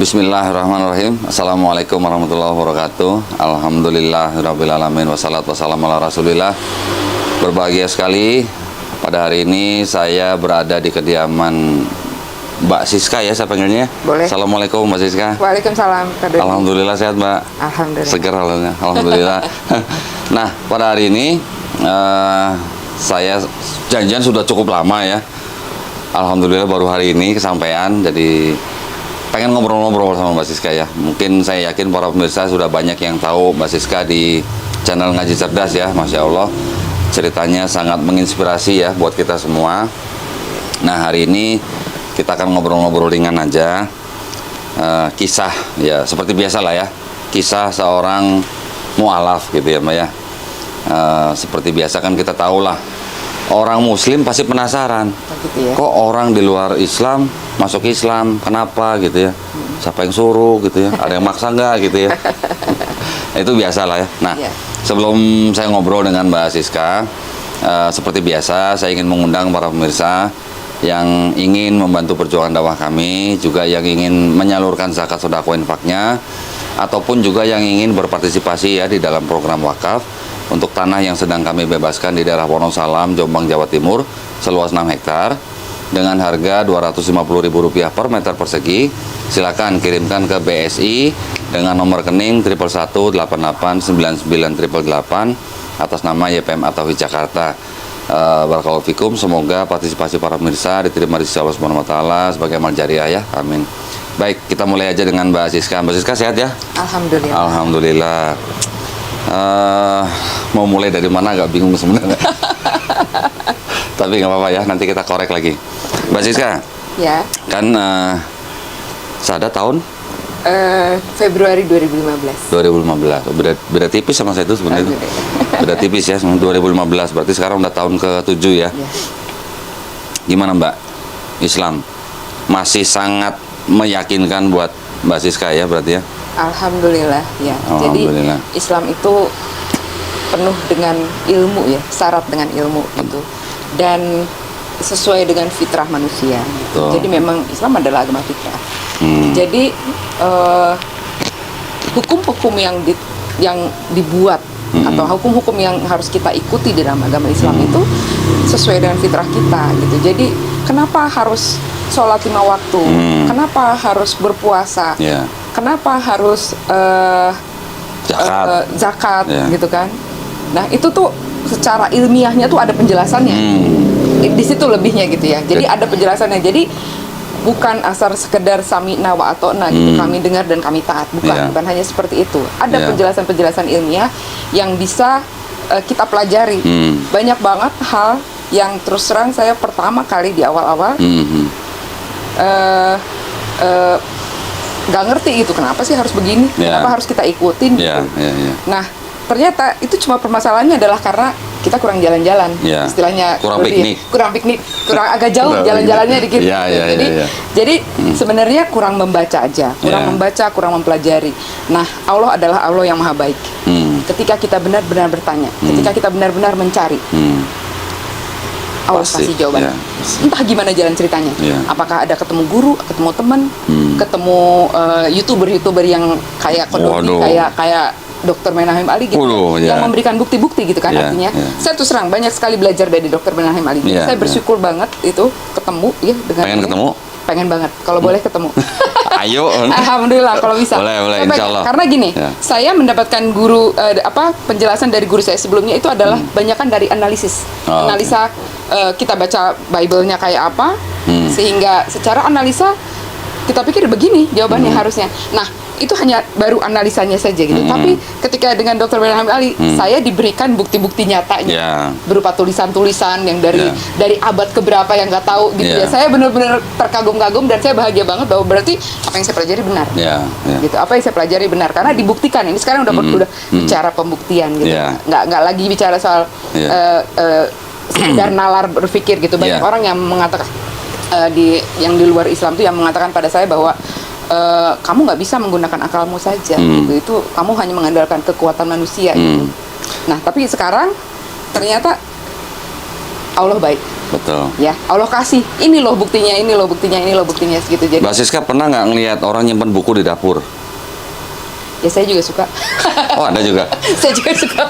Bismillahirrahmanirrahim. Assalamualaikum warahmatullahi wabarakatuh. Alhamdulillahirrabbilalamin. Wassalatu wassalamu ala rasulillah. Berbahagia sekali pada hari ini saya berada di kediaman Mbak Siska ya, saya panggilnya. Boleh. Assalamualaikum Mbak Siska. Waalaikumsalam. Alhamdulillah sehat Mbak. Alhamdulillah. Seger alhamdulillah. Nah, pada hari ini saya janjian sudah cukup lama ya. Alhamdulillah baru hari ini kesampaian, jadi pengen ngobrol-ngobrol sama Mbak Siska ya. Mungkin saya yakin para pemirsa sudah banyak yang tahu Mbak Siska di channel Ngaji Cerdas ya. Masya Allah, ceritanya sangat menginspirasi ya buat kita semua. Nah, hari ini kita akan ngobrol-ngobrol ringan aja. Kisah ya, seperti biasa lah ya, kisah seorang mu'alaf gitu ya Mbak ya. Seperti biasa kan kita tahu lah, orang muslim pasti penasaran, Gitu ya. kok orang di luar Islam masuk Islam, kenapa gitu ya, siapa yang suruh gitu ya, ada yang maksa nggak gitu ya. Itu biasa lah ya. Nah, sebelum saya ngobrol dengan Mbak Siska, seperti biasa saya ingin mengundang para pemirsa yang ingin membantu perjuangan dakwah kami, juga yang ingin menyalurkan zakat sedekah infaknya, ataupun juga yang ingin berpartisipasi ya di dalam program wakaf untuk tanah yang sedang kami bebaskan di daerah Wonosalam, Jombang, Jawa Timur, seluas 6 hektar dengan harga Rp250.000 per meter persegi. Silakan kirimkan ke BSI dengan nomor rekening 111889988 atas nama YPM Atauhid Jakarta. Barakallahu fikum, semoga partisipasi para pemirsa diterima di sisi Allah Subhanahu wa taala sebagai amal jariah ya. Amin. Baik, kita mulai aja dengan Mbak Siska. Mbak Siska sehat ya? Alhamdulillah. Alhamdulillah. Mau mulai dari mana agak bingung sebenarnya. Tapi nggak apa-apa ya, nanti kita korek lagi. Mbak Siska, Ya. kan Sada tahun Februari 2015. 2015. Beda tipis sama saya itu sebenarnya. Beda tipis ya, 2015. Berarti sekarang udah tahun ke-7 ya. Ya. Gimana Mbak? Islam masih sangat meyakinkan buat Mbak Siska ya berarti ya? Alhamdulillah ya. Alhamdulillah. Jadi Islam itu penuh dengan ilmu ya, syarat dengan ilmu gitu. Dan sesuai dengan fitrah manusia. Betul. Jadi memang Islam adalah agama fitrah. Jadi hukum-hukum yang dibuat atau hukum-hukum yang harus kita ikuti di dalam agama Islam itu sesuai dengan fitrah kita gitu. Jadi kenapa harus sholat 5 waktu? Kenapa harus berpuasa? Ya. Kenapa harus zakat gitu kan? Nah, itu tuh secara ilmiahnya tuh ada penjelasannya. Di situ lebihnya gitu ya. Jadi ada penjelasannya. Jadi bukan asal sekedar sami'na wa ata'na gitu, kami dengar dan kami taat, bukan hanya seperti itu. Ada penjelasan-penjelasan ilmiah yang bisa kita pelajari. Banyak banget hal yang terus terang saya pertama kali di awal-awal nggak ngerti gitu, kenapa sih harus begini, kenapa harus kita ikutin gitu. Nah, ternyata itu cuma permasalahannya adalah karena kita kurang jalan-jalan, istilahnya kurang piknik, kurang agak jauh jalan-jalannya dikit. Jadi sebenarnya kurang membaca aja, kurang mempelajari. Nah, Allah adalah Allah yang maha baik. Ketika kita benar-benar bertanya, ketika kita benar-benar mencari, Allah pasti jawaban. Entah gimana jalan ceritanya. Apakah ada ketemu guru, ketemu teman, ketemu youtuber yang kayak Kodomi, kayak Dr. Menahim Ali gitu, yang memberikan bukti-bukti gitu kan. Artinya saya tuh serang banyak sekali belajar dari Dr. Menahim Ali. Saya bersyukur banget itu ketemu ya dengan pengen banget kalau boleh ketemu. Ayo. Alhamdulillah kalau bisa. Boleh insyaallah. Karena gini, saya mendapatkan guru penjelasan dari guru saya sebelumnya itu adalah banyakan dari analisis. Analisa kita baca Bible-nya kayak apa, sehingga secara analisa kita pikir begini jawabannya harusnya. Nah, itu hanya baru analisanya saja gitu. Tapi ketika dengan Dr. Menahim Ali, saya diberikan bukti-bukti nyatanya berupa tulisan-tulisan yang dari abad keberapa yang nggak tahu gitu ya. Saya benar-benar terkagum-kagum dan saya bahagia banget bahwa berarti apa yang saya pelajari benar. Gitu. Apa yang saya pelajari benar karena dibuktikan. Ini sekarang udah bicara pembuktian gitu. Nggak lagi bicara soal sekedar nalar berpikir gitu. Banyak orang yang mengatakan yang di luar Islam tuh yang mengatakan pada saya bahwa kamu nggak bisa menggunakan akalmu saja gitu. Itu kamu hanya mengandalkan kekuatan manusia gitu. Nah, tapi sekarang ternyata Allah baik. Betul. Ya, Allah kasih. Ini loh buktinya, ini loh buktinya, ini loh buktinya segitu. Jadi Mbak Siska pernah nggak ngelihat orang nyimpen buku di dapur? ya saya juga suka. Oh, Anda juga? Saya juga suka.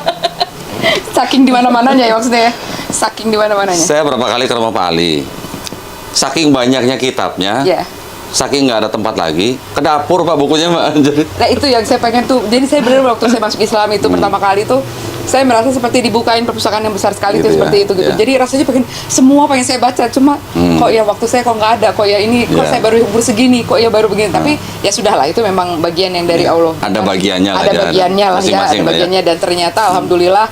Saking di mana-mananya ya maksudnya ya. Saking di mana-mananya. Saya berapa kali ke rumah Pak Ali. Saking banyaknya kitabnya, Ya. saking nggak ada tempat lagi, ke dapur Pak bukunya Mbak. Jadi Nah itu yang saya pengen tuh. Jadi saya benar waktu saya masuk Islam itu pertama kali tuh saya merasa seperti dibukain perpustakaan yang besar sekali Gitu tuh ya, seperti itu gitu. ya. Jadi rasanya pengen semua pengen saya baca. Cuma kok ya waktu saya kok nggak ada. Kok ya ini kok Ya. saya baru umur segini. Kok ya baru begini. Tapi ya sudahlah itu memang bagian yang dari Ya. Allah. Ada bagiannya lah Ada ya, bagiannya lah ya. masing-masing Ada lah ya. bagiannya dan ternyata alhamdulillah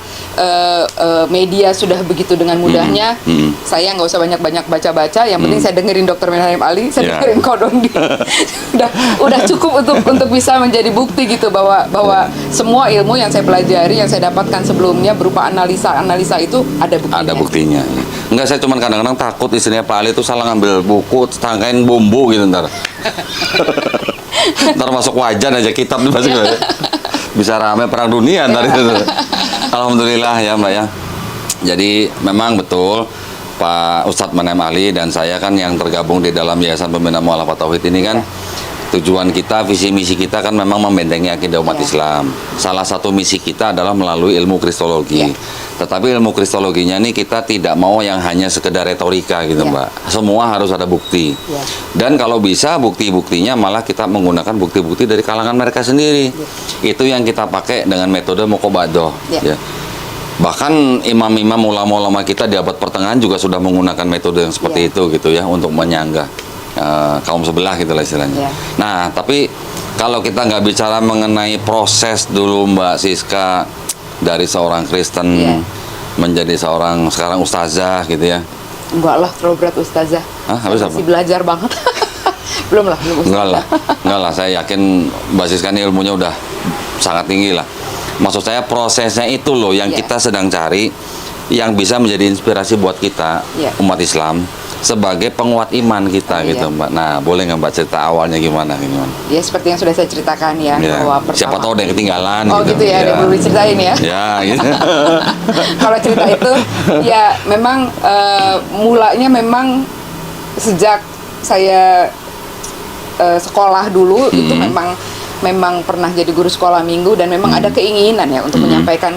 media sudah begitu dengan mudahnya. Saya nggak usah banyak-banyak baca-baca. Yang penting saya dengerin Dr. Menharim Ali. Saya Ya. dengerin Kodong di udah cukup untuk bisa menjadi bukti gitu bahwa semua ilmu yang saya pelajari yang saya dapatkan sebelumnya berupa analisa itu ada buktinya. ada buktinya. Enggak, saya cuman kadang-kadang takut istrinya Pak Ali itu salah ngambil buku, tangkain bumbu gitu ntar. Ntar masuk wajan aja kitab nih masuk aja. Bisa rame perang dunia ntar itu. Alhamdulillah ya Mbak ya. Jadi memang betul Pak Ustadz Menharim Ali dan saya kan yang tergabung di dalam Yayasan Pembina Mu'alafat Tauhid ini kan tujuan kita, visi misi kita kan memang membentengi akidah umat Ya. Islam. Salah satu misi kita adalah melalui ilmu kristologi. Ya. Tetapi ilmu kristologinya ini kita tidak mau yang hanya sekedar retorika gitu Ya. Mbak. Semua harus ada bukti. Ya. Dan kalau bisa bukti-buktinya malah kita menggunakan bukti-bukti dari kalangan mereka sendiri. Itu yang kita pakai dengan metode Muqabadah. Ya. Ya. Bahkan imam-imam ulama-ulama kita di abad pertengahan juga sudah menggunakan metode yang seperti Ya. itu gitu ya untuk menyanggah kaum sebelah gitu lah istilahnya. Ya. Nah, tapi kalau kita nggak bicara mengenai proses dulu Mbak Siska dari seorang Kristen Ya. menjadi seorang sekarang ustazah gitu ya. Enggak lah, terlalu berat ustazah. Hah, Saya habis masih apa? belajar banget. belum ustazah. Enggak lah, saya yakin Mbak Siska ini ilmunya udah sangat tinggi lah. Maksud saya prosesnya itu loh yang Ya. kita sedang cari, yang bisa menjadi inspirasi buat kita Ya. umat Islam sebagai penguat iman kita Iya. gitu Mbak. Nah, boleh nggak Mbak cerita awalnya gimana? Ya seperti yang sudah saya ceritakan ya, Ya. bahwa Siapa tahu ada yang ketinggalan Oh gitu ya, ada yang belum diceritain ya. Ya, gitu. Kalau cerita itu ya memang mulanya memang sejak saya sekolah dulu itu memang pernah jadi guru sekolah minggu dan memang ada keinginan ya untuk menyampaikan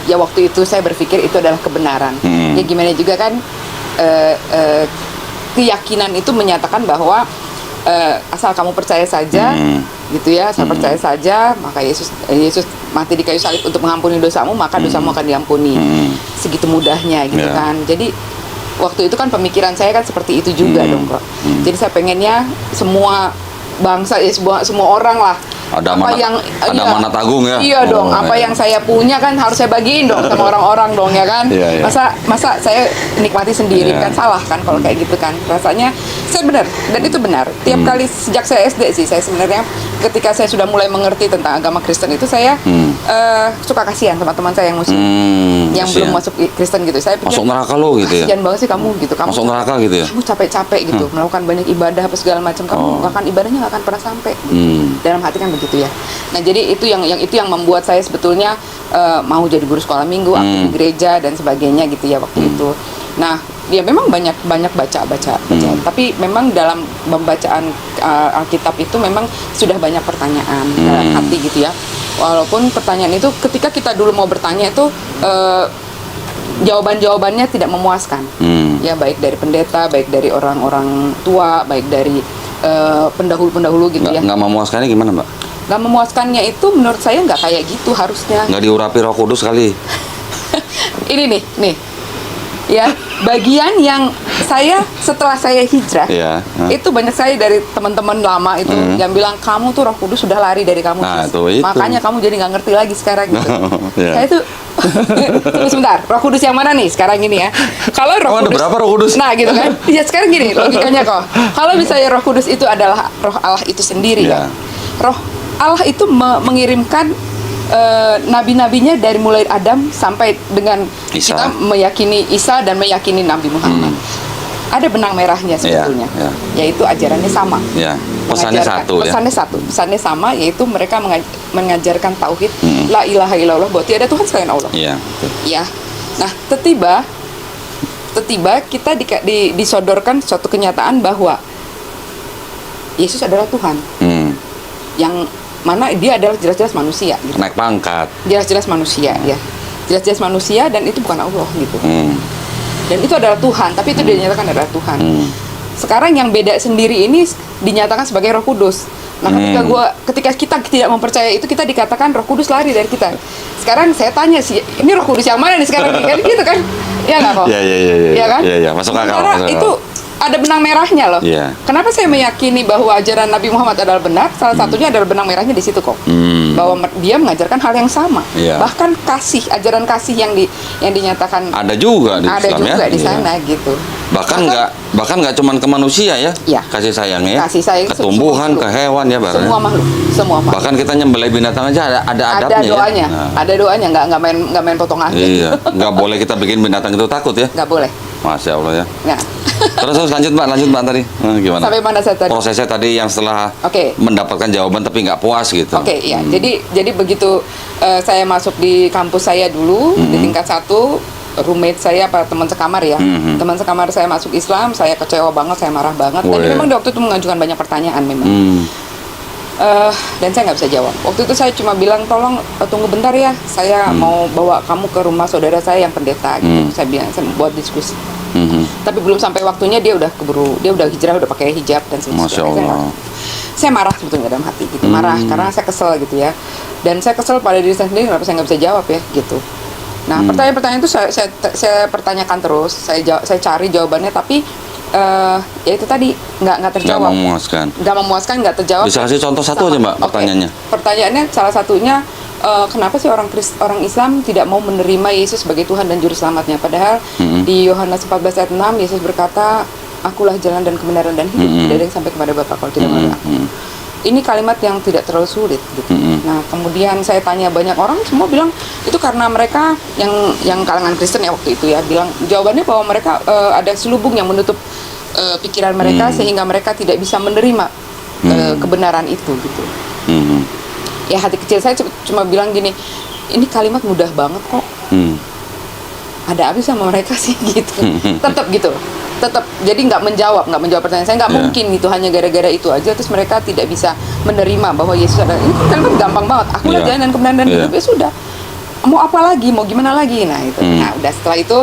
ya waktu itu saya berpikir itu adalah kebenaran. Ya gimana juga kan keyakinan itu menyatakan bahwa asal kamu percaya saja gitu ya, asal percaya saja maka Yesus mati di kayu salib untuk mengampuni dosamu, maka dosamu akan diampuni. Segitu mudahnya gitu Ya. kan. Jadi waktu itu kan pemikiran saya kan seperti itu juga dong kok. Jadi saya pengennya semua bangsa ya semua orang lah Ada apa amanat- yang ada amanat agung ya? Iya dong, Oh, apa iya. yang saya punya kan harus saya bagiin dong sama orang-orang dong ya kan. Iya, iya. Masa saya nikmati sendiri Iya. kan salah kan kalau kayak gitu kan. Rasanya saya benar dan itu benar. Tiap kali sejak saya SD sih saya sebenarnya ketika saya sudah mulai mengerti tentang agama Kristen itu saya suka kasihan sama teman saya yang muslim yang kasihan. belum masuk Kristen gitu. Saya pikir Masuk neraka lo gitu ya? kasihan banget sih kamu gitu. Kamu Masuk neraka gitu ya? kamu capek-capek gitu melakukan banyak ibadah apa segala macam, kamu nggak akan ibadahnya nggak akan pernah sampai. Dalam hati kan begitu ya. Nah jadi itu yang membuat saya sebetulnya mau jadi guru sekolah minggu, aktif di gereja dan sebagainya gitu ya waktu itu. Nah ya memang banyak baca. Tapi memang dalam pembacaan Alkitab itu memang sudah banyak pertanyaan dalam hati gitu ya. Walaupun pertanyaan itu ketika kita dulu mau bertanya itu jawabannya tidak memuaskan. Ya baik dari pendeta, baik dari orang-orang tua, baik dari pendahulu-pendahulu gitu ya. Nggak memuaskannya gimana Mbak? Nggak memuaskannya itu menurut saya nggak kayak gitu harusnya. Nggak diurapi Roh Kudus kali? Ini nih ya bagian yang saya setelah saya hijrah Iya. itu banyak saya dari teman-teman lama itu yang bilang kamu tuh Roh Kudus sudah lari dari kamu. Nah, Sis. itu. Makanya kamu jadi nggak ngerti lagi sekarang gitu. Iya. Saya tuh tunggu sebentar, Roh Kudus yang mana nih sekarang ini ya? Kalau Roh ada Kudus berapa Roh Kudus? Nah gitu kan. Ya sekarang gini logikanya kok. Kalau misalnya Roh Kudus itu adalah Roh Allah itu sendiri Iya. kan. Roh Allah itu mengirimkan nabi-nabinya dari mulai Adam sampai dengan Isa. kita meyakini Isa dan meyakini Nabi Muhammad. Ada benang merahnya sebetulnya, Iya, yaitu ajarannya sama. Ya, pesannya satu ya. Pesannya sama, yaitu mereka mengajarkan tauhid, la ilaha illallah, bahwa tiada Tuhan selain Allah. Iya. Betul. Ya, nah tiba tiba kita disodorkan suatu kenyataan bahwa Yesus adalah Tuhan, yang mana dia adalah jelas-jelas manusia gitu. Naik pangkat, jelas-jelas manusia ya, jelas-jelas manusia, dan itu bukan Allah gitu. Dan itu adalah Tuhan, tapi itu dinyatakan adalah Tuhan. Sekarang yang beda sendiri ini dinyatakan sebagai Roh Kudus. Nah, ketika kita tidak mempercayai itu, kita dikatakan Roh Kudus lari dari kita. Sekarang saya tanya sih, ini Roh Kudus yang mana nih sekarang? Kan gitu kan? Ya nggak kok? Iya kan? Iya, masuk akal. Karena itu ada benang merahnya loh. Iya. Kenapa saya meyakini bahwa ajaran Nabi Muhammad adalah benar? Salah satunya adalah benang merahnya di situ kok. Bahwa dia mengajarkan hal yang sama. Iya. Bahkan ajaran kasih yang dinyatakan ada juga di ada Islam juga ya? di sana gitu. Bahkan nggak cuma ke manusia ya, Iya. kasih sayangnya, Kasih sayang ke tumbuhan, ke hewan ya, semua makhluk. Bahkan kita nyembelih binatang aja ada adabnya. Ada doanya, ya. ada doanya, nggak main potong angin. Iya, nggak boleh kita bikin binatang itu takut ya. Nggak boleh. Masya Allah ya. Nah. Terus lanjut mbak tadi. Gimana? Sampai mana saya tadi? Prosesnya tadi yang setelah mendapatkan jawaban tapi nggak puas gitu. Iya. Jadi begitu saya masuk di kampus saya dulu di tingkat 1, roommate saya teman sekamar ya, teman sekamar saya masuk Islam, saya kecewa banget, saya marah banget. Dan memang di waktu itu mengajukan banyak pertanyaan memang. Dan saya nggak bisa jawab. Waktu itu saya cuma bilang, tolong tunggu bentar ya, saya mau bawa kamu ke rumah saudara saya yang pendeta gitu. Saya bilang, saya buat diskusi. Tapi belum sampai waktunya dia udah hijrah, udah pakai hijab dan sebagainya. Saya marah sebetulnya dalam hati gitu, marah karena saya kesel gitu ya. Dan saya kesel pada diri saya sendiri, kenapa saya nggak bisa jawab ya gitu. Nah, pertanyaan-pertanyaan itu saya pertanyakan terus, saya cari jawabannya, tapi ya itu tadi nggak terjawab. Nggak memuaskan, nggak terjawab. Bisa kasih contoh satu aja mbak pertanyaannya? Pertanyaannya salah satunya, kenapa sih orang Islam tidak mau menerima Yesus sebagai Tuhan dan Juru Selamatnya? Padahal di Yohanes 14 ayat 6 Yesus berkata, akulah jalan dan kebenaran dan hidup, tidak ada yang sampai kepada Bapa kalau tidak melalui aku. Ini kalimat yang tidak terlalu sulit gitu. Nah, kemudian saya tanya banyak orang, semua bilang itu karena mereka yang kalangan Kristen ya waktu itu ya, bilang jawabannya bahwa mereka ada selubung yang menutup pikiran mereka sehingga mereka tidak bisa menerima kebenaran itu gitu. Ya, hati kecil saya cuma bilang gini, ini kalimat mudah banget kok. Ada apa sama mereka sih gitu. Tetap jadi nggak menjawab pertanyaan saya, nggak mungkin itu hanya gara-gara itu aja terus mereka tidak bisa menerima bahwa Yesus adalah, ini kan kalimat gampang banget, akulah jalan dan kebenaran dan hidup. Ya sudah, mau apa lagi, mau gimana lagi, nah itu. Nah udah, setelah itu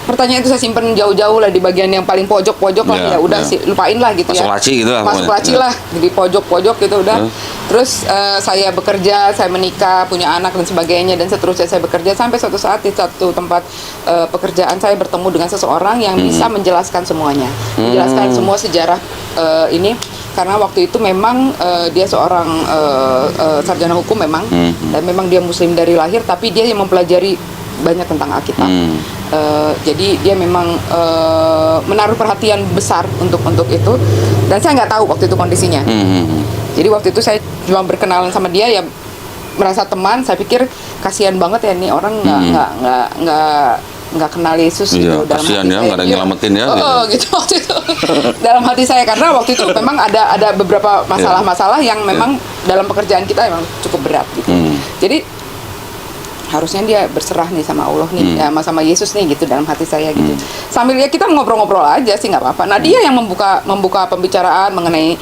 pertanyaan itu saya simpen jauh-jauh lah di bagian yang paling pojok-pojok lah, ya udah lupain lah gitu. Masuk laci gitu lah, masuk laci lah di pojok-pojok gitu udah. Terus saya bekerja, saya menikah, punya anak dan sebagainya, dan seterusnya saya bekerja sampai suatu saat di satu tempat pekerjaan saya bertemu dengan seseorang yang bisa menjelaskan semuanya, menjelaskan semua sejarah ini. Karena waktu itu memang dia seorang sarjana hukum memang, dan memang dia Muslim dari lahir, tapi dia yang mempelajari banyak tentang Alkitab. Jadi dia memang menaruh perhatian besar untuk itu, dan saya nggak tahu waktu itu kondisinya. Jadi waktu itu saya cuma berkenalan sama dia, ya merasa teman. Saya pikir kasihan banget ya nih orang nggak kenal Yesus gitu. Dalam kasihan ya, nggak ada yang nyelamatin ya. Gitu waktu itu. Dalam hati saya, karena waktu itu memang ada beberapa masalah-masalah yang memang dalam pekerjaan kita memang cukup berat gitu. Jadi harusnya dia berserah nih sama Allah nih, ya, sama Yesus nih gitu dalam hati saya gitu. Sambil ya kita ngobrol-ngobrol aja sih, nggak apa-apa. Nah dia yang membuka pembicaraan mengenai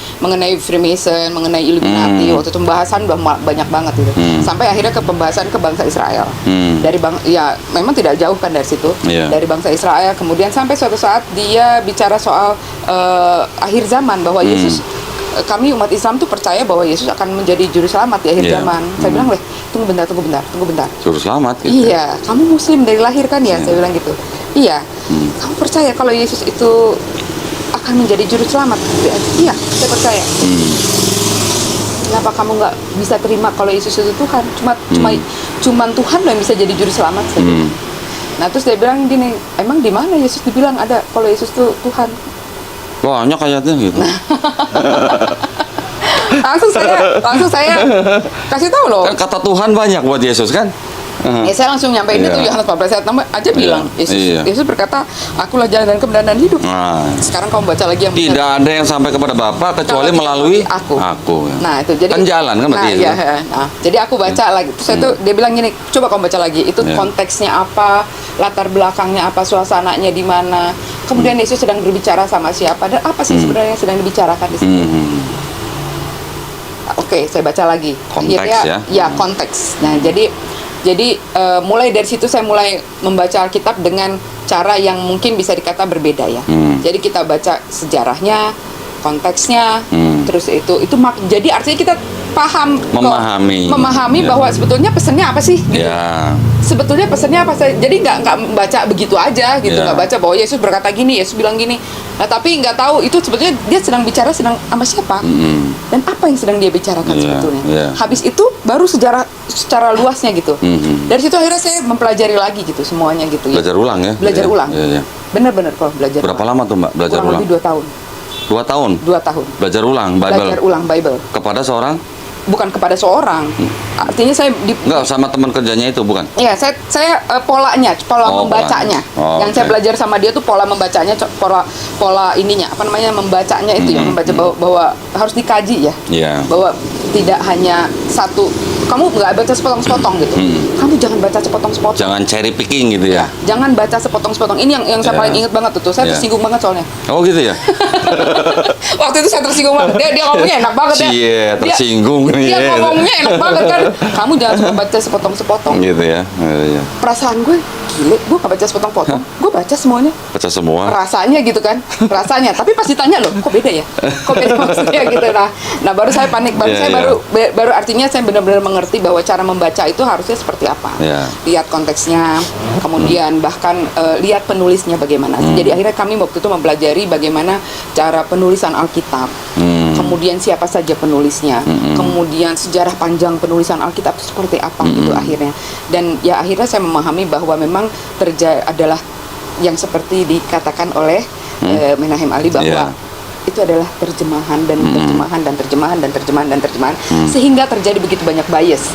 Freemason, mengenai Illuminati. Waktu itu pembahasan udah banyak banget gitu. Sampai akhirnya ke pembahasan ke bangsa Israel. Ya memang tidak jauh kan dari situ, dari bangsa Israel. Kemudian sampai suatu saat dia bicara soal akhir zaman, bahwa Yesus, kami umat Islam tuh percaya bahwa Yesus akan menjadi juru selamat di akhir zaman. Saya bilang, tunggu bentar. Juru selamat gitu. Iya, kamu Muslim dari lahir kan ya? Saya bilang gitu. Iya. Kamu percaya kalau Yesus itu akan menjadi juru selamat? Iya, saya percaya. Kenapa kamu nggak bisa terima kalau Yesus itu Tuhan? Cuman Tuhan yang bisa jadi juru selamat. Saya bilang. Nah terus dia bilang gini, emang di mana Yesus dibilang ada kalau Yesus itu Tuhan? Banyak ayatnya gitu. langsung saya kasih tahu loh. Kan kata Tuhan banyak buat Yesus kan? Ya saya langsung nyampein itu Yohanes 14 ayat 6 aja bilang. Yesus berkata, akulah jalan dan kebenaran dan hidup. Sekarang kamu baca lagi yang tidak ada yang sampai kepada Bapa kecuali melalui aku. Nah, itu jadi kan jalan kan berarti itu. Jadi aku baca lagi. Terus itu dia bilang gini, coba kamu baca lagi. Itu konteksnya apa, latar belakangnya apa, suasananya di mana. Kemudian Yesus sedang berbicara sama siapa dan apa sih sebenarnya yang sedang dibicarakan di situ. Oke, saya baca lagi. Konteks akhirnya, ya konteks. Nah, jadi mulai dari situ saya mulai membaca Alkitab dengan cara yang mungkin bisa dikata berbeda ya. Jadi kita baca sejarahnya, konteksnya, terus itu jadi artinya kita memahami bahwa sebetulnya pesannya apa sih gitu. Sebetulnya pesannya apa sih? Jadi nggak baca begitu aja gitu, nggak baca bahwa Yesus berkata gini, Yesus bilang gini. Nah, tapi nggak tahu itu sebetulnya dia sedang bicara sama siapa dan apa yang sedang dia bicarakan sebetulnya. Habis itu baru sejarah secara luasnya gitu. Dari situ akhirnya saya mempelajari lagi gitu semuanya gitu. Belajar ulang ya? Belajar ulang. Benar-benar kalau belajar. Berapa lama tuh Mbak belajar ulang? Lebih 2 tahun. 2 tahun? 2 tahun. Belajar ulang Bible? Belajar ulang Bible. Kepada seorang? Bukan kepada seorang. Artinya saya enggak sama teman kerjanya itu bukan? Iya, saya pola membacanya. Yang saya belajar sama dia tuh pola membacanya, pola ininya, apa namanya, membacanya itu yang membaca bahwa harus dikaji ya. Bahwa tidak hanya satu, kamu nggak baca sepotong-sepotong gitu. Kamu jangan baca sepotong-sepotong. Jangan cherry picking gitu ya. Jangan baca sepotong-sepotong. Ini yang saya paling inget banget tuh. Saya tersinggung banget soalnya. Oh gitu ya. Waktu itu saya tersinggung banget. Dia ngomongnya enak banget ya. Iya, tersinggung. Dia ngomongnya enak banget kan. Kamu jangan suka baca sepotong-sepotong. Gitu ya. Perasaan gue, gile, gue gak baca sepotong-potong. Gue baca semuanya. Baca semua. Rasanya gitu kan. Rasanya. Tapi pas ditanya loh, kok beda ya? Kok beda maksudnya gitu. Nah, baru saya panik. Baru artinya saya benar-benar mengerti bahwa cara membaca itu harusnya seperti apa. Lihat konteksnya, kemudian bahkan lihat penulisnya bagaimana. Jadi akhirnya kami waktu itu mempelajari bagaimana cara penulisan Alkitab. Kemudian siapa saja penulisnya. Kemudian sejarah panjang penulisan Alkitab itu seperti apa gitu akhirnya. Dan ya akhirnya saya memahami bahwa memang adalah yang seperti dikatakan oleh Menahem Ali bahwa itu adalah terjemahan dan terjemahan dan terjemahan dan terjemahan dan terjemahan sehingga terjadi begitu banyak bias.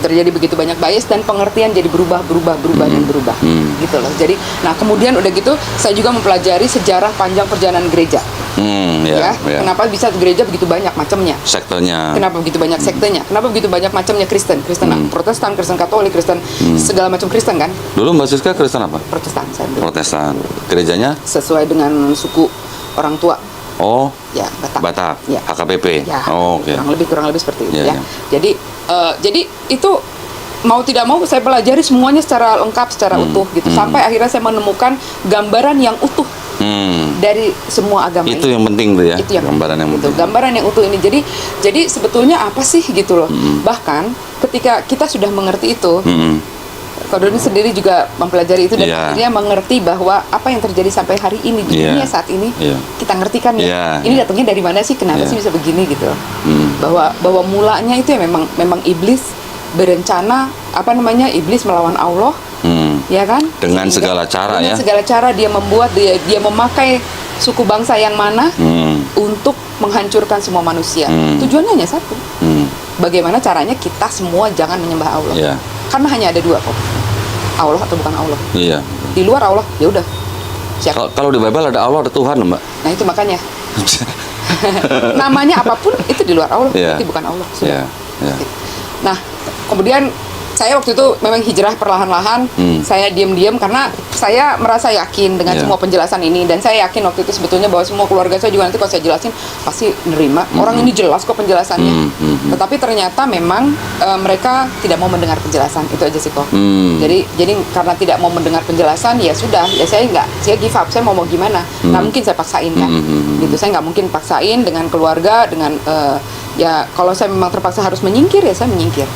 Terjadi begitu banyak bias dan pengertian jadi berubah dan berubah gitu loh. Jadi nah kemudian udah gitu saya juga mempelajari sejarah panjang perjalanan gereja. Kenapa bisa gereja begitu banyak macamnya? Sektenya. Kenapa begitu banyak sektenya? Kenapa begitu banyak macamnya Kristen Protestan, Kristen Katolik, Kristen segala macam Kristen kan? Dulu Mbak Siska Kristen apa? Protestan saya dulu. Protestan. Gerejanya? Sesuai dengan suku orang tua. Oh, ya Batak, HKBP. Ya, kurang lebih seperti itu ya. Jadi itu mau tidak mau saya pelajari semuanya secara lengkap, secara utuh gitu. Sampai akhirnya saya menemukan gambaran yang utuh dari semua agama. Itu yang penting tuh ya. Itu yang gambaran yang penting. Gambaran yang utuh ini. Jadi sebetulnya apa sih gitu loh. Bahkan ketika kita sudah mengerti itu. Kodoni sendiri juga mempelajari itu dan akhirnya mengerti bahwa apa yang terjadi sampai hari ini di dunia saat ini kita ngerti kan ini datangnya dari mana sih, kenapa sih bisa begini gitu. Bahwa mulanya itu ya memang iblis berencana, iblis melawan Allah, ya kan? Dengan segala cara segala cara dia membuat dia memakai suku bangsa yang mana untuk menghancurkan semua manusia. Tujuannya hanya satu. Bagaimana caranya kita semua jangan menyembah Allah. Karena hanya ada 2 kok. Allah atau bukan Allah. Di luar Allah, ya udah. Kalau di Bible ada Allah, ada Tuhan, Mbak. Nah, itu makanya. Namanya apapun itu di luar Allah, itu bukan Allah. Nah, kemudian saya waktu itu memang hijrah perlahan-lahan. Saya diam-diam karena saya merasa yakin dengan semua penjelasan ini, dan saya yakin waktu itu sebetulnya bahwa semua keluarga saya juga nanti kalau saya jelasin pasti nerima. Orang ini jelas kok penjelasannya. Tetapi ternyata memang mereka tidak mau mendengar penjelasan. Itu aja sih kok. Jadi karena tidak mau mendengar penjelasan, ya sudah, ya saya give up. Saya mau gimana? Nggak mungkin saya paksain kan. Gitu, saya nggak mungkin paksain dengan keluarga, dengan ya kalau saya memang terpaksa harus menyingkir, ya saya menyingkir.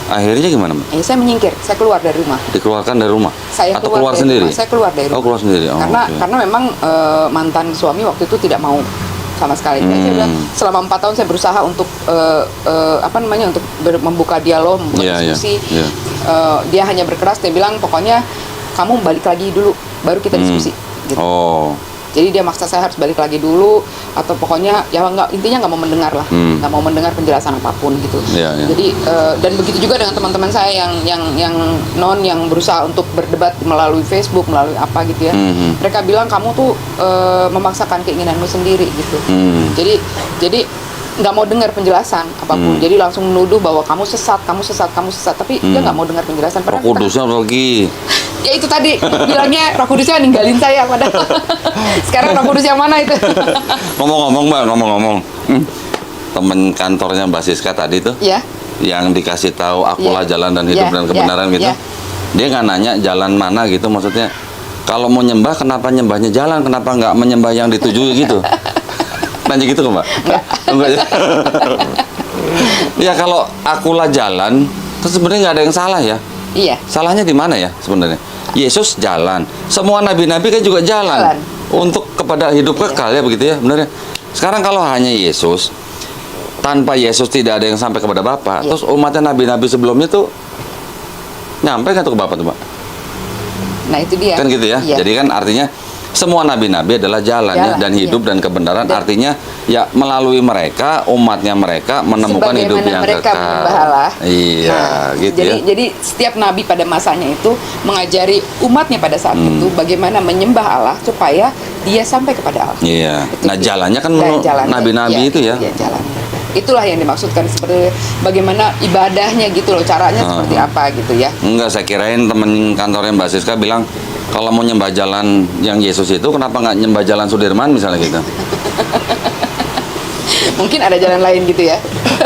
Akhirnya gimana, Mbak? Saya menyingkir, saya keluar dari rumah. Dikeluarkan dari rumah? Atau keluar sendiri? Saya keluar dari rumah. Keluar sendiri. Karena memang mantan suami waktu itu tidak mau sama sekali. Saya bilang selama 4 tahun saya berusaha untuk untuk membuka dialog, membuka diskusi. Dia hanya berkeras, dia bilang pokoknya kamu balik lagi dulu, baru kita diskusi. Gitu. Jadi dia maksa saya harus balik lagi dulu, atau pokoknya ya intinya nggak mau mendengar lah, nggak mau mendengar penjelasan apapun gitu. Jadi dan begitu juga dengan teman-teman saya yang non yang berusaha untuk berdebat melalui Facebook, melalui apa gitu ya. Mereka bilang kamu tuh memaksakan keinginanmu sendiri gitu. Jadi nggak mau dengar penjelasan apapun, jadi langsung menuduh bahwa kamu sesat, tapi dia nggak mau dengar penjelasan. Roh Kudusnya lagi. Ya itu tadi bilangnya Roh Kudusnya ninggalin saya padahal. Sekarang Roh Kudus yang mana itu? Ngomong-ngomong, temen kantornya Mbak Siska tadi tuh, yang dikasih tahu akulah jalan dan hidup dan kebenaran gitu, dia nggak nanya jalan mana gitu, maksudnya kalau mau nyembah kenapa nyembahnya jalan, kenapa nggak menyembah yang dituju gitu? Nanya gitu kok Mbak? Enggak. Ya kalau akulah jalan, kan sebenarnya nggak ada yang salah ya. Iya. Salahnya di mana ya sebenarnya? Yesus jalan, semua nabi-nabi kan juga jalan untuk kepada hidup kekal ya begitu ya, benar ya. Sekarang kalau hanya Yesus, tanpa Yesus tidak ada yang sampai kepada Bapa. Terus umatnya nabi-nabi sebelumnya tuh nyampe nggak tuh ke Bapa tuh Mbak? Nah itu dia. Kan gitu ya. Jadi kan artinya semua nabi-nabi adalah jalan ya, dan hidup dan kebenaran, artinya ya melalui mereka, umatnya mereka menemukan hidup yang kekal. Iya, gitu jadi, ya. Jadi setiap nabi pada masanya itu mengajari umatnya pada saat itu bagaimana menyembah Allah supaya dia sampai kepada Allah. Iya. Itu nah jalannya kan nabi-nabi itu ya. Iya, jalan. Itulah yang dimaksudkan, seperti bagaimana ibadahnya gitu loh, caranya seperti apa gitu ya. Enggak, saya kirain temen kantornya Mbak Siska bilang kalau mau nyembah jalan yang Yesus itu kenapa nggak nyembah jalan Sudirman misalnya gitu. Mungkin ada jalan lain gitu ya.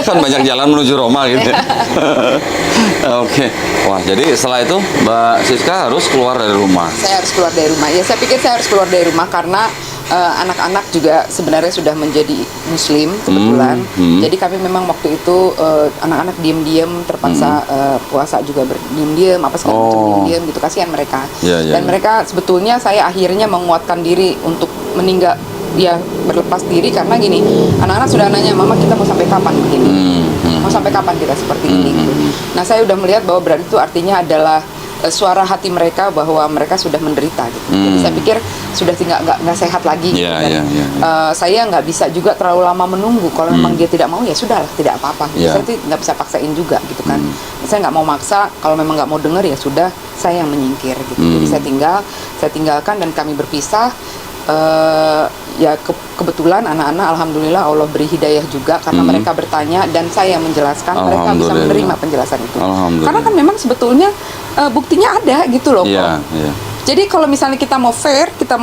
Kan banyak jalan menuju Roma gitu. Oke. Wah, jadi setelah itu Mbak Siska harus keluar dari rumah. Saya harus keluar dari rumah. Ya, saya pikir saya harus keluar dari rumah karena anak-anak juga sebenarnya sudah menjadi Muslim kebetulan. Jadi kami memang waktu itu anak-anak diam-diam terpaksa puasa juga berdiam-diam, apa segala macam diam-diam gitu, kasihan mereka. Dan mereka sebetulnya saya akhirnya menguatkan diri untuk meninggal, ya berlepas diri karena gini, anak-anak sudah nanya, mama kita mau sampai kapan begini, mau sampai kapan kita seperti ini gitu. Nah saya udah melihat bahwa berarti itu artinya adalah suara hati mereka bahwa mereka sudah menderita gitu. Jadi saya pikir sudah nggak sehat lagi gitu. Saya nggak bisa juga terlalu lama menunggu. Kalau memang dia tidak mau ya sudahlah, tidak apa-apa gitu. Saya nggak bisa paksain juga gitu kan. Saya nggak mau maksa, kalau memang nggak mau dengar ya sudah, saya yang menyingkir gitu. Jadi saya tinggalkan dan kami berpisah. Ya kebetulan anak-anak alhamdulillah Allah beri hidayah juga karena mereka bertanya dan saya menjelaskan, mereka bisa menerima penjelasan itu. Karena kan memang sebetulnya buktinya ada gitu loh. Jadi kalau misalnya kita mau fair, kita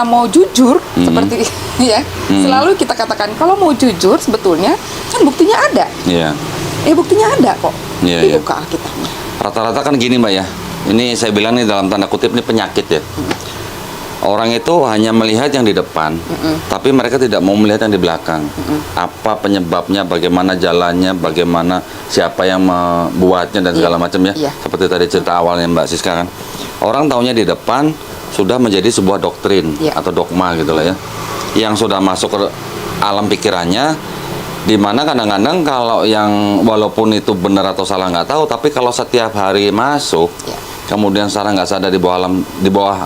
mau jujur seperti ya, selalu kita katakan kalau mau jujur sebetulnya kan buktinya ada. Buktinya ada kok. Dibuka Alkitabnya. Rata-rata kan gini Mbak ya. Ini saya bilang nih dalam tanda kutip ini penyakit ya. Orang itu hanya melihat yang di depan, tapi mereka tidak mau melihat yang di belakang. Apa penyebabnya, bagaimana jalannya, bagaimana siapa yang membuatnya dan segala macam ya. Seperti tadi cerita awalnya Mbak Siska kan. Orang taunya di depan sudah menjadi sebuah doktrin atau dogma gitu lah ya. Yang sudah masuk ke alam pikirannya, di mana kadang-kadang kalau yang walaupun itu benar atau salah nggak tahu, tapi kalau setiap hari masuk, kemudian secara nggak sadar di bawah alam bawah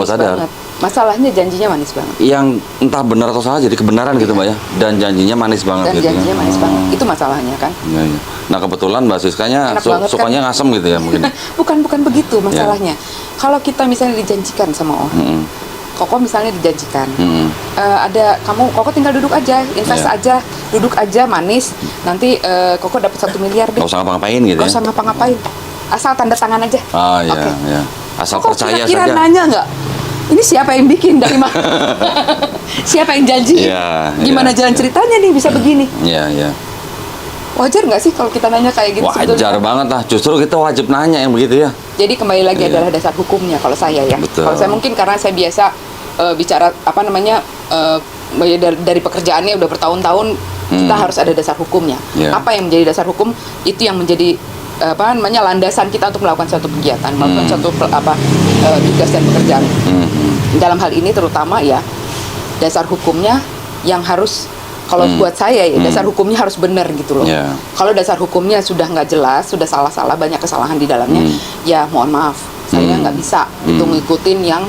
sadar. Masalahnya janjinya manis banget. Yang entah benar atau salah jadi kebenaran gitu Mbak ya. Dan janjinya manis banget gitu. Manis banget. Itu masalahnya kan. Nah kebetulan Mbak Siskanya sukanya kan? Ngasem gitu ya mungkin. bukan begitu masalahnya. Kalau kita misalnya dijanjikan sama orang, Koko misalnya dijanjikan, Koko tinggal duduk aja, invest aja, duduk aja manis, nanti Koko dapat 1 miliar deh. Gak usah ngapa-ngapain gitu. Gak usah ngapa-ngapain. Asal tanda tangan aja. Asal Kok percaya kira-kira saja. nanya nggak? Ini siapa yang bikin dari mana? Siapa yang janji? Gimana jalan ceritanya nih bisa begini? Wajar nggak sih kalau kita nanya kayak gitu? Wajar banget lah. Justru kita wajib nanya yang begitu ya. Jadi kembali lagi adalah dasar hukumnya kalau saya ya. Kalau saya mungkin karena saya biasa bicara dari pekerjaannya udah bertahun-tahun, kita harus ada dasar hukumnya. Apa yang menjadi dasar hukum itu yang menjadi landasan kita untuk melakukan suatu kegiatan, melakukan suatu tugas dan pekerjaan. Dalam hal ini terutama ya dasar hukumnya yang harus, kalau buat saya ya dasar hukumnya harus benar gitu loh. Kalau dasar hukumnya sudah nggak jelas, sudah salah-salah, banyak kesalahan di dalamnya, ya mohon maaf, saya nggak bisa itu ngikutin yang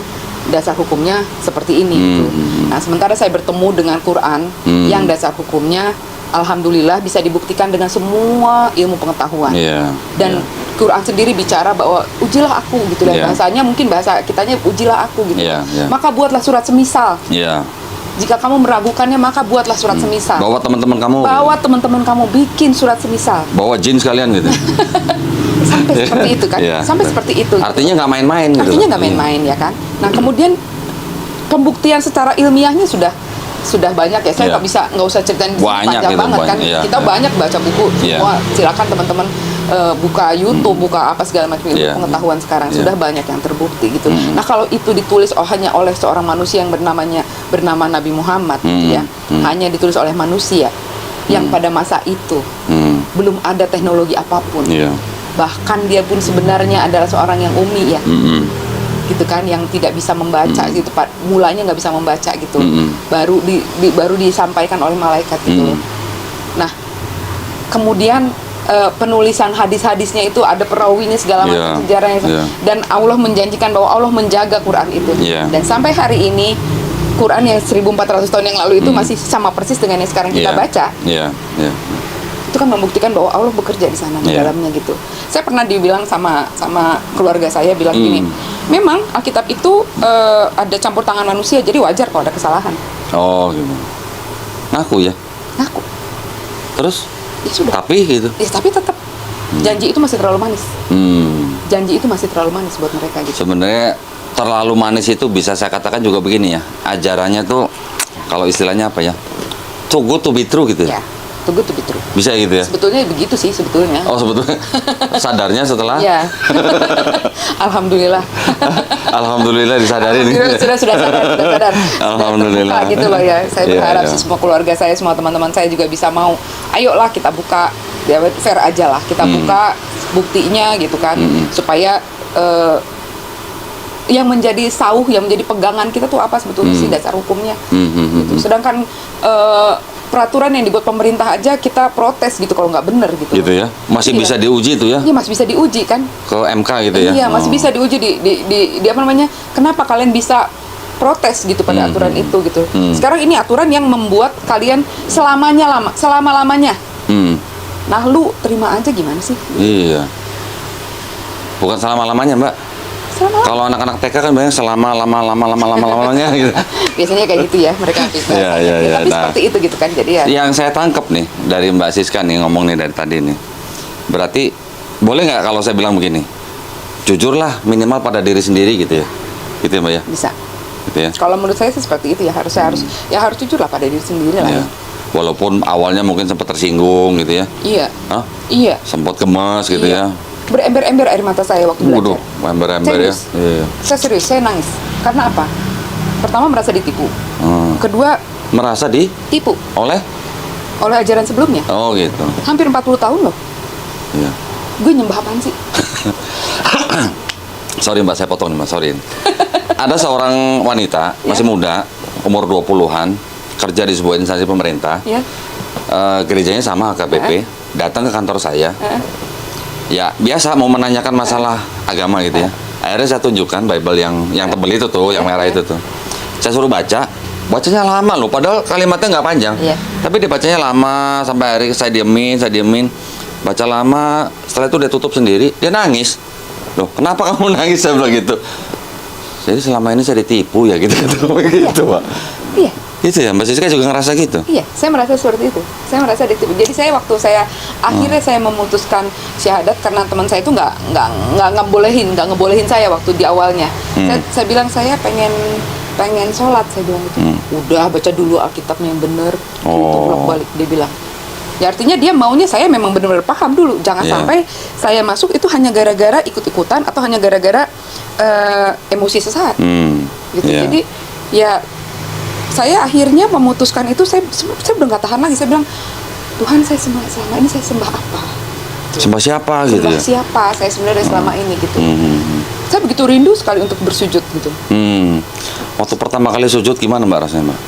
dasar hukumnya seperti ini gitu. Nah, sementara saya bertemu dengan Quran yang dasar hukumnya alhamdulillah bisa dibuktikan dengan semua ilmu pengetahuan. Dan Quran sendiri bicara bahwa ujilah aku gitu, dan bahasanya mungkin bahasa kitanya ujilah aku gitu. Maka buatlah surat semisal. Jika kamu meragukannya, maka buatlah surat semisal. Bawa teman-teman kamu. Bawa teman-teman kamu bikin surat semisal. Bawa jin sekalian gitu. Sampai seperti itu kan? Sampai seperti itu. Artinya nggak main-main. Gitu. Artinya nggak main-main ya kan? Nah kemudian pembuktian secara ilmiahnya sudah banyak ya. Saya nggak usah ceritain panjang gitu, banget kan. Kita banyak baca buku. Semua silakan teman-teman buka YouTube, buka apa segala macam ilmu pengetahuan sekarang sudah banyak yang terbukti gitu. Nah kalau itu ditulis hanya oleh seorang manusia yang bernama Nabi Muhammad gitu ya, hanya ditulis oleh manusia yang pada masa itu belum ada teknologi apapun, bahkan dia pun sebenarnya adalah seorang yang umi ya, gitu kan, yang tidak bisa membaca gitu, mulanya nggak bisa membaca gitu, baru disampaikan oleh malaikat gitu. Nah kemudian penulisan hadis-hadisnya itu ada perawinya segala macam sejarahnya, dan Allah menjanjikan bahwa Allah menjaga Quran itu, dan sampai hari ini Quran yang 1400 tahun yang lalu itu masih sama persis dengan yang sekarang kita baca. Itu kan membuktikan bahwa Allah bekerja di sana di dalamnya gitu. Saya pernah dibilang sama keluarga saya bilang gini, memang Alkitab itu ada campur tangan manusia, jadi wajar kalau ada kesalahan. Oh gitu. Ngaku ya? Ngaku. Terus? Ya sudah. Tapi gitu. Ya tapi tetap janji itu masih terlalu manis. Janji itu masih terlalu manis buat mereka gitu. Sebenarnya terlalu manis itu bisa saya katakan juga begini ya. Ajarannya tuh kalau istilahnya apa ya? Too good to be true gitu ya. Too good to be true. Bisa gitu ya? Sebetulnya begitu sih sebetulnya. Oh sebetulnya sadarnya setelah? Ya. Alhamdulillah. Alhamdulillah disadarin. Sudah sadar. Alhamdulillah. Gitu loh ya. Saya berharap sih semua keluarga saya, semua teman-teman saya juga bisa mau. Ayolah kita buka, ya fair aja lah. Kita buka buktinya gitu kan, supaya yang menjadi sauh, yang menjadi pegangan kita tuh apa sebetulnya sih dasar hukumnya. Gitu. Sedangkan peraturan yang dibuat pemerintah aja kita protes gitu kalau nggak bener gitu. Gitu ya. Masih bisa diuji tuh ya? Iya masih bisa diuji kan. Ke MK gitu ya? Iya masih bisa diuji di apa namanya? Kenapa kalian bisa protes gitu pada aturan itu gitu? Sekarang ini aturan yang membuat kalian selama-lamanya. Nah lu terima aja gimana sih? Iya. Bukan selama-lamanya Mbak. Kalau anak-anak TK kan banyak selama-lamanya gitu. Biasanya kayak gitu ya mereka. Tapi seperti itu gitu kan, jadi ya. Yang saya tangkap nih dari Mbak Siska nih ngomong nih dari tadi nih, berarti boleh nggak kalau saya bilang begini, jujurlah minimal pada diri sendiri gitu ya, gitu ya Mbak ya? Bisa. Gitu ya. Kalau menurut saya sih seperti itu ya, harus jujur lah pada diri sendiri lah. Ya. Walaupun awalnya mungkin sempat tersinggung gitu ya. Iya. Hah? Iya. Sempat gemes gitu ya. Berember-ember air mata saya waktu belajar. Ember-ember ya. Iya. Saya serius, saya nangis. Karena apa? Pertama merasa ditipu. Kedua, merasa ditipu oleh ajaran sebelumnya. Oh gitu. Hampir 40 tahun loh. Iya. Gue nyembah apaan sih? Sorry Mbak, saya potong nih Mbak, sorry. Ada seorang wanita, masih muda, umur 20-an, kerja di sebuah instansi pemerintah. Gerejanya sama HKBP, datang ke kantor saya. Ya biasa mau menanyakan masalah agama gitu ya. Akhirnya saya tunjukkan Bible yang tebel itu tuh, yang merah itu tuh. Saya suruh bacanya lama loh, padahal kalimatnya nggak panjang. Tapi dia bacanya lama sampai akhirnya saya diemin. Baca lama, setelah itu dia tutup sendiri, dia nangis. Loh, kenapa kamu nangis? Saya bilang gitu. Jadi selama ini saya ditipu ya gitu Pak. Iya. Gitu ya, Mbak Siska juga ngerasa gitu? Iya, saya merasa seperti itu. Saya merasa ditipu. Jadi waktu saya akhirnya saya memutuskan syahadat karena teman saya itu nggak ngebolehin saya waktu di awalnya. Saya bilang saya pengen sholat, saya bilang gitu. Udah baca dulu Alkitabnya yang benar. Itu bolak-balik dia bilang. Ya artinya dia maunya saya memang benar-benar paham dulu. Jangan sampai saya masuk itu hanya gara-gara ikut-ikutan atau hanya gara-gara emosi sesaat. Gitu. Jadi ya saya akhirnya memutuskan itu, saya udah nggak tahan lagi. Saya bilang, Tuhan, saya selama ini saya sembah apa? Sembah siapa gitu ya? Sembah siapa saya sebenarnya selama ini gitu. Saya begitu rindu sekali untuk bersujud gitu. Waktu pertama kali sujud gimana Mbak rasanya Mbak?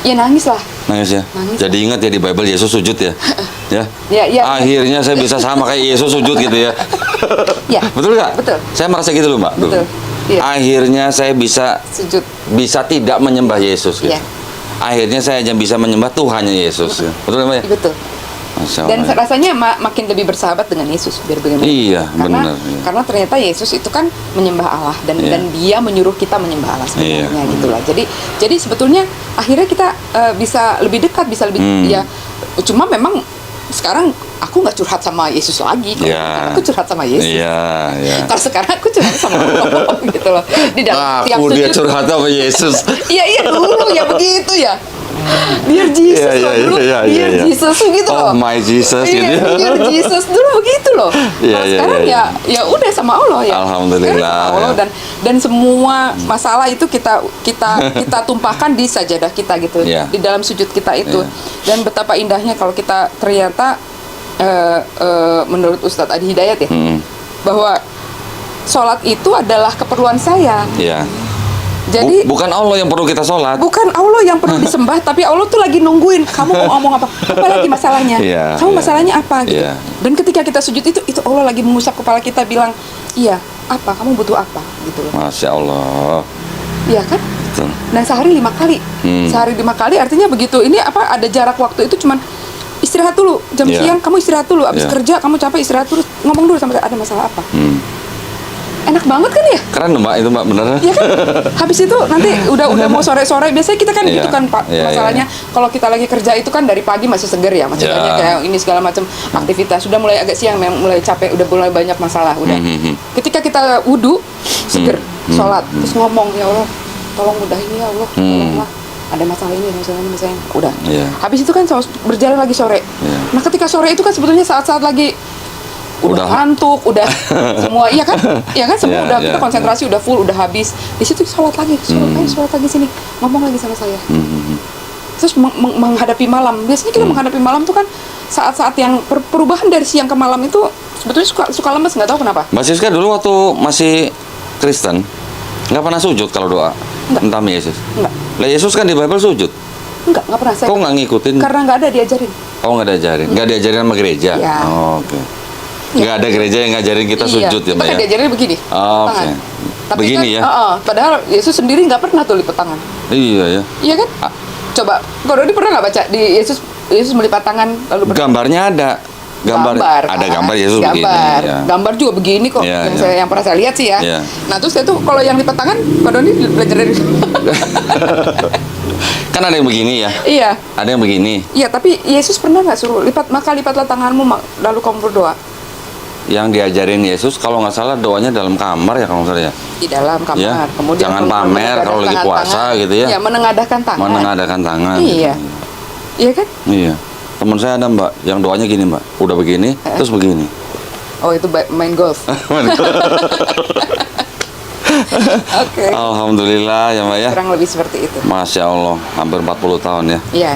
Ya nangis lah. Nangis ya? Jadi ingat ya di Bible Yesus sujud ya? Ya. Akhirnya saya bisa sama kayak Yesus sujud gitu ya. Ya. Betul nggak? Betul. Saya merasa gitu loh Mbak. Betul. Iya. Akhirnya saya bisa Sujud. tidak menyembah Yesus gitu. Iya. Akhirnya saya hanya bisa menyembah Tuhannya Yesus. Ya. Betul Mbak ya? Betul. Masya Dan Allah. rasanya makin lebih bersahabat dengan Yesus biar bagaimana. Iya, karena, benar, iya. Karena ternyata Yesus itu kan menyembah Allah dan Iya. dan Dia menyuruh kita menyembah Allah sebenarnya Iya. gitulah. Jadi sebetulnya akhirnya kita bisa lebih dekat, bisa lebih ya. Cuma memang sekarang aku nggak curhat sama Yesus lagi. Kalau Iya. aku curhat sama Yesus. Iya, iya. Kalau sekarang aku curhat sama Allah gitu loh. Di dalam tiap Aku dia sujud. curhat sama Yesus. Iya dulu ya begitu ya. Dear Jesus Iya, loh iya, dulu. iya, iya, Dear iya. Jesus gitu Oh loh. my Jesus Iya, gitu. Dear Jesus dulu begitu loh. Iya, Kalau iya, sekarang iya, ya udah sama Allah ya. Alhamdulillah, Sekarang sama Allah ya. dan semua masalah itu kita tumpahkan di sajadah kita gitu. Iya. Di dalam sujud kita itu. Iya. Dan betapa indahnya kalau kita ternyata menurut Ustadz Adi Hidayat ya, bahwa sholat itu adalah keperluan saya. Iya. Jadi Bukan Allah yang perlu kita sholat. bukan Allah yang perlu disembah, tapi Allah tuh lagi nungguin kamu mau ngomong apa lagi masalahnya, Iya, kamu iya. masalahnya apa gitu. Iya. Dan ketika kita sujud itu Allah lagi mengusap kepala kita bilang, iya apa kamu butuh apa gitu loh. Masya Allah. Iya kan? Betul. Nah sehari 5 kali, sehari 5 kali artinya begitu. Ini apa ada jarak waktu itu cuman istirahat dulu jam Iya. siang kamu istirahat dulu, abis Iya. kerja kamu capek istirahat dulu, ngomong dulu sama saya ada masalah apa. Enak banget kan ya? Keren Mbak itu Mbak bener. Iya kan? Habis itu nanti udah mau sore-sore biasanya kita kan Iya. gitu kan Pak. Iya, Masalahnya kalau kita lagi kerja itu kan dari pagi masih seger ya, masih Iya. banyak kayak ini segala macam aktivitas. Sudah mulai agak siang mulai capek, udah mulai banyak masalah udah. Ketika kita wudhu seger, sholat, terus ngomong ya Allah, tolong mudahin ya Allah, tolonglah. Ada masalah ini misalnya udah. Iya. Habis itu kan berjalan lagi sore. Iya. Nah, ketika sore itu kan sebetulnya saat-saat lagi udah ngantuk, udah semua iya kan semua Iya, udah iya, kita konsentrasi udah full, udah habis. Di situ sholat lagi sini, ngomong lagi sama saya. Terus menghadapi malam. Biasanya kita menghadapi malam tuh kan saat-saat yang perubahan dari siang ke malam itu sebetulnya suka lemes, nggak tahu kenapa. Mbak Siska dulu waktu masih Kristen nggak pernah sujud kalau doa tentang Yesus. Enggak. Lah Yesus kan di Bible sujud. Nggak pernah saya. Kok nggak ngikutin? Karena nggak ada diajarin. Oh nggak diajarin, nggak diajarin sama gereja. Iya. Oh, oke. Nggak ada gereja yang ngajarin kita sujud ya Kita Mbak kan ya. diajarin begini. Oh, tangan. oke. Tapi Begini kan, ya? padahal Yesus sendiri nggak pernah tuh lipat tangan. Iya ya. Iya kan? Ah. Coba, Kak Dodi pernah nggak baca di Yesus melipat tangan lalu Gambarnya ada. Ada kan? gambar Yesus begini. Ya. Gambar juga begini kok. Iya, yang iya. yang pernah saya lihat sih ya. Iya. Nah terus itu kalau yang lipat tangan, Kak Dodi belajar dari. Kan ada yang begini ya. Iya. Ada yang begini. Iya, tapi Yesus pernah nggak suruh lipatlah tanganmu lalu kamu berdoa Yang diajarin Yesus kalau nggak salah doanya dalam kamar ya kalau nggak salah ya. di dalam kamar. Ya, Kemudian jangan kalau pamer menengadahkan kalau lagi puasa tangan. gitu ya. Iya, menengadahkan tangan. Menengadahkan tangan. Iya. gitu. Iya kan? Iya. Teman saya ada Mbak, yang doanya gini Mbak, udah begini, terus begini. Oh itu main golf. Oke. Alhamdulillah ya Mbak ya. Kurang lebih seperti itu. Masya Allah, hampir 40 tahun ya. Iya.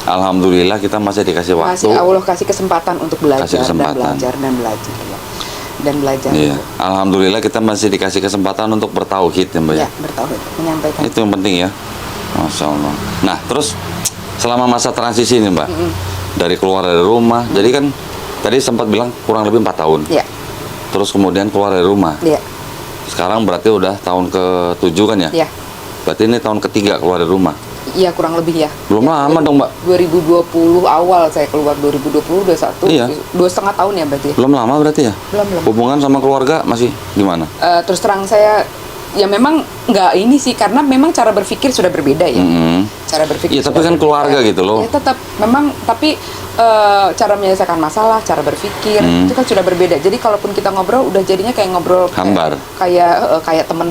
Alhamdulillah kita masih dikasih waktu. Masih Allah kasih kesempatan untuk belajar Kasih kesempatan. dan belajar ya. Dan belajar. Iya. Alhamdulillah kita masih dikasih kesempatan untuk bertauhid ya Mbak ya. Ya, bertauhid, menyampaikan. Itu yang penting ya. Masya Allah. Nah terus selama masa transisi nih Mbak, dari keluar dari rumah, jadi kan tadi sempat bilang kurang lebih 4 tahun. Iya. Terus kemudian keluar dari rumah. Iya. Sekarang berarti udah tahun ke-7 kan ya? Iya. Berarti ini tahun ketiga keluar dari rumah. Iya, kurang lebih ya. Belum lama dong Mbak. 2020 awal saya keluar, 2020 21. Iya. 2,5 tahun ya berarti. Belum lama berarti ya? Belum. Hubungan sama keluarga masih gimana? Terus terang saya ya memang nggak ini sih karena memang cara berpikir sudah berbeda ya. Cara berpikir. Iya, tapi sudah kan berbeda. keluarga gitu loh. Ya tetap memang tapi cara menyelesaikan masalah, cara berpikir itu kan sudah berbeda. Jadi kalaupun kita ngobrol udah jadinya kayak ngobrol Hambar. kayak temen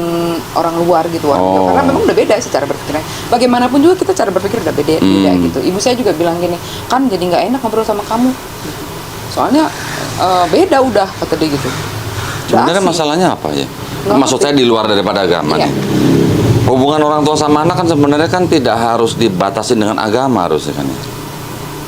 orang luar gitu. Oh. Karena memang udah beda sih cara berpikirnya. Bagaimanapun juga kita cara berpikir udah beda gitu. Ibu saya juga bilang gini, kan jadi nggak enak ngobrol sama kamu. Soalnya beda udah kata dia gitu. Sebenarnya Udah asing. masalahnya apa ya? Nggak Maksud saya di luar daripada agama Iya. nih. Hubungan orang tua sama anak kan sebenarnya kan tidak harus dibatasi dengan agama harusnya kan ya.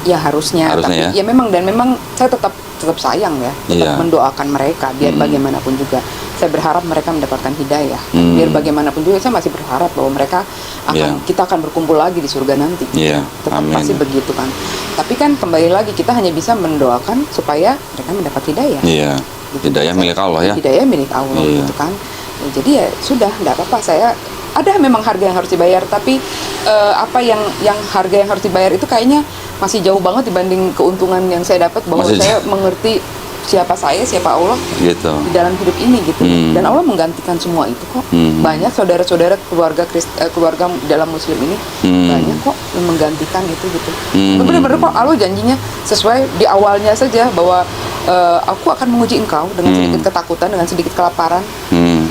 Ya harusnya Harusnya tapi ya memang dan memang saya tetap sayang ya, tetap Iya. mendoakan mereka biar bagaimanapun juga. Saya berharap mereka mendapatkan hidayah. Biar bagaimanapun juga saya masih berharap bahwa mereka Iya. kita akan berkumpul lagi di surga nanti. Iya, Tetap amin. pasti begitu kan. Tapi kan kembali lagi kita hanya bisa mendoakan supaya mereka mendapat hidayah. Iya. Gitu. Hidayah milik Allah ya. Hidayah milik Allah Iya. gitu kan. Jadi ya sudah, nggak apa-apa. Saya ada memang harga yang harus dibayar, tapi apa yang harga yang harus dibayar itu kayaknya masih jauh banget dibanding keuntungan yang saya dapat, bahwa Masih saya mengerti siapa saya, siapa Allah Gitu. di dalam hidup ini gitu. Dan Allah menggantikan semua itu kok. Banyak saudara-saudara keluarga dalam Muslim ini banyak kok yang menggantikan itu gitu. Benar-benar kok Allah janjinya sesuai di awalnya saja, bahwa aku akan menguji engkau dengan sedikit ketakutan, dengan sedikit kelaparan.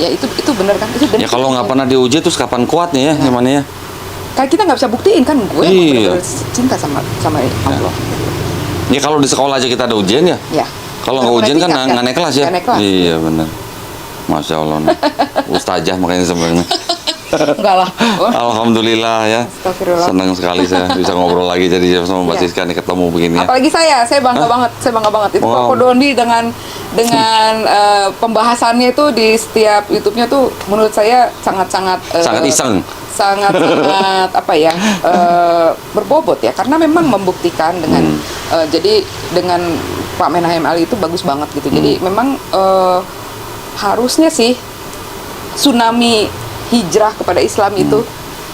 Ya itu benar kan? Itu Ya kalau nggak pernah diuji terus kapan kuatnya ya, gimana ya? Kayak kita nggak bisa buktiin kan, gue Iya. benar-benar cinta sama Allah. Ya kalau di sekolah aja kita ada ujian ya. Ya. Kalau nggak ujian kan nggak naik kelas ya. Nggak naik kelas. Iya benar. Masya Allah. Nih. Ustazah makanya sebenarnya. Enggak lah. Oh, Alhamdulillah ya. Astagfirullah. Senang sekali saya bisa ngobrol lagi jadi sama Mbak Iya. Siska nih, ketemu begini ya. Apalagi saya bangga banget, saya bangga banget. Itu Pak Wow. Kodoni dengan pembahasannya itu di setiap YouTube-nya tuh menurut saya sangat-sangat Sangat iseng. sangat apa ya, berbobot ya, karena memang membuktikan dengan jadi dengan Pak Menahem Ali itu bagus banget gitu. Jadi memang harusnya sih tsunami hijrah kepada Islam itu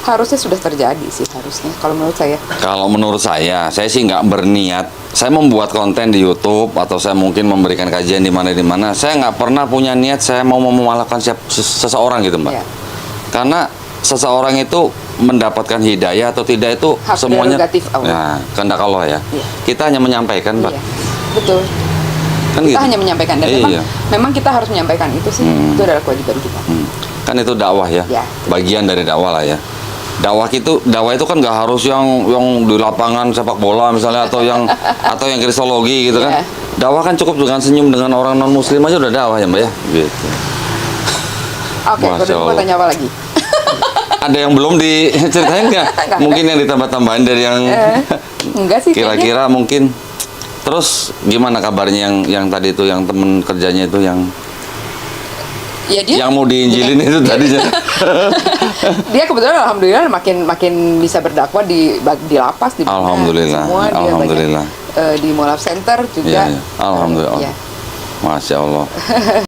harusnya sudah terjadi sih, harusnya kalau menurut saya. Kalau menurut saya sih nggak berniat. Saya membuat konten di YouTube atau saya mungkin memberikan kajian di mana. Saya nggak pernah punya niat saya mau memalafkan seseorang gitu, Mbak. Ya. Karena seseorang itu mendapatkan hidayah atau tidak itu Hak semuanya prerogatif Allah. Nah, kehendak Allah ya. Iya. Kita hanya menyampaikan, Mbak. Iya, betul. Kan Kita gitu. hanya menyampaikan, dan Iya. memang kita harus menyampaikan itu sih. Itu adalah kewajiban kita. Kan itu dakwah ya. Ya. Bagian dari dakwah lah ya. Dakwah itu kan nggak harus yang di lapangan sepak bola misalnya atau yang kristologi gitu kan. Iya. Dakwah kan cukup dengan senyum dengan orang non muslim aja udah dakwah ya, Mbak ya. Gitu. Oke, Masya mau Allah. tanya apa lagi? Ada yang belum diceritain nggak? Nggak. Mungkin yang ditambah-tambahin dari yang Enggak sih kayaknya. kira-kira mungkin. Terus gimana kabarnya yang tadi itu, yang temen kerjanya itu yang Ya dia mau diinjilin itu tadi? dia kebetulan alhamdulillah makin bisa berdakwah di lapas, di mana, Alhamdulillah, semua dia alhamdulillah. banyak, di Molaf Center juga. Iya, iya. Alhamdulillah. Iya. Masya Allah.